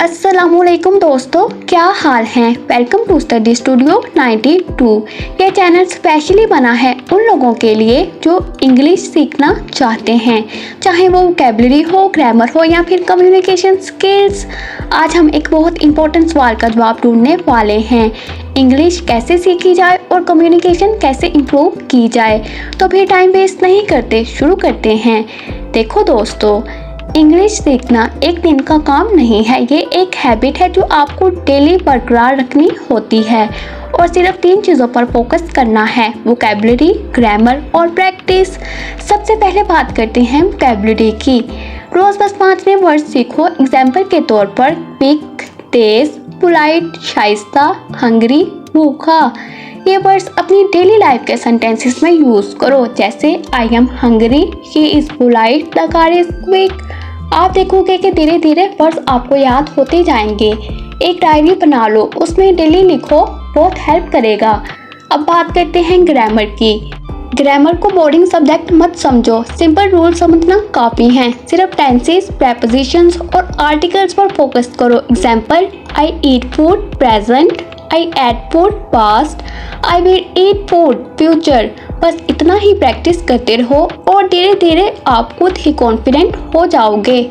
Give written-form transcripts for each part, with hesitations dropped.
अस्सलामुअलैकुम दोस्तों, क्या हाल हैं। Welcome to study studio 92। यह चैनल स्पेशली बना है उन लोगों के लिए जो इंग्लिश सीखना चाहते हैं, चाहे वो वोकैबुलरी हो, ग्रामर हो या फिर कम्युनिकेशन स्किल्स। आज हम एक बहुत इंपॉर्टेंट सवाल का जवाब ढूंढने वाले हैं, इंग्लिश कैसे सीखी जाए और कम्युनिकेशन कैसे इम्प्रूव की जाए। तो फिर टाइम वेस्ट नहीं करते, शुरू करते हैं। देखो दोस्तों, इंग्लिश सीखना एक दिन का काम नहीं है, ये एक हैबिट है जो आपको डेली बरकरार रखनी होती है और सिर्फ 3 चीज़ों पर फोकस करना है, वोकैबुलरी, ग्रामर और प्रैक्टिस। सबसे पहले बात करते हैं वोकैबुलरी की। रोज़ बस 5 नए वर्ड सीखो। एग्जाम्पल के तौर पर क्विक, तेज, पोलाइट, शाइस्ता, हंगरी, भूखा। ये वर्ड्स अपनी डेली लाइफ के सेंटेंसेस में यूज़ करो, जैसे I am Hungary, she is polite, the car is quick. आप देखोगे कि धीरे धीरे वर्ड्स आपको याद होते जाएंगे। एक डायरी बना लो, उसमें डेली लिखो, बहुत हेल्प करेगा। अब बात करते हैं ग्रामर की। ग्रामर को बोर्डिंग सब्जेक्ट मत समझो, सिंपल रूल समझना काफ़ी हैं। सिर्फ टेंसेस, प्रेपोजिशंस और आर्टिकल्स पर फोकस करो। Example, I eat food present, I ate food past, I will eat food future. बस इतना ही प्रैक्टिस करते रहो और धीरे धीरे आप खुद ही कॉन्फिडेंट हो जाओगे।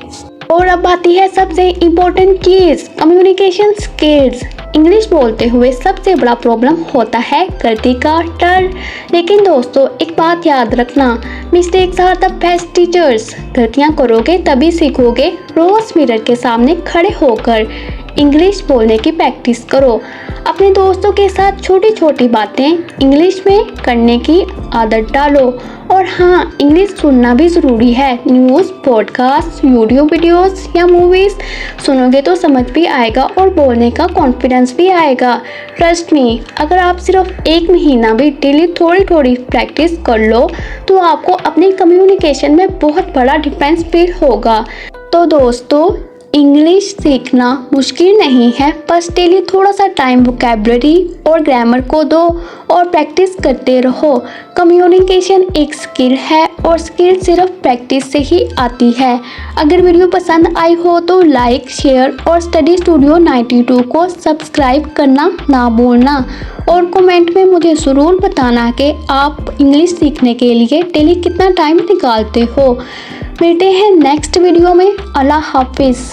और अब आती है सबसे इम्पोर्टेंट चीज़, कम्युनिकेशन स्किल्स। इंग्लिश बोलते हुए सबसे बड़ा प्रॉब्लम होता है गलती का डर। लेकिन दोस्तों, एक बात याद रखना, mistakes are the best teachers. गलतियाँ करोगे तभी सीखोगे। रोज़ मिरर के सामने खड़े होकर इंग्लिश बोलने की प्रैक्टिस करो। अपने दोस्तों के साथ छोटी छोटी बातें इंग्लिश में करने की आदत डालो। और हाँ, इंग्लिश सुनना भी ज़रूरी है। न्यूज़, पॉडकास्ट, यूट्यूब वीडियोस या मूवीज़ सुनोगे तो समझ भी आएगा और बोलने का कॉन्फिडेंस भी आएगा। ट्रस्ट मी, अगर आप सिर्फ 1 महीना भी डेली थोड़ी थोड़ी प्रैक्टिस कर लो तो आपको अपनी कम्युनिकेशन में बहुत बड़ा डिफरेंस फील होगा। तो दोस्तों, इंग्लिश सीखना मुश्किल नहीं है, बस डेली थोड़ा सा टाइम वोकैबुलरी और ग्रामर को दो और प्रैक्टिस करते रहो। कम्युनिकेशन एक स्किल है और स्किल सिर्फ प्रैक्टिस से ही आती है। अगर वीडियो पसंद आई हो तो लाइक, शेयर और स्टडी स्टूडियो 92 को सब्सक्राइब करना ना भूलना। और कमेंट में मुझे ज़रूर बताना कि आप इंग्लिश सीखने के लिए डेली कितना टाइम निकालते हो। मिलते हैं नेक्स्ट वीडियो में। अल्लाह हाफिज़।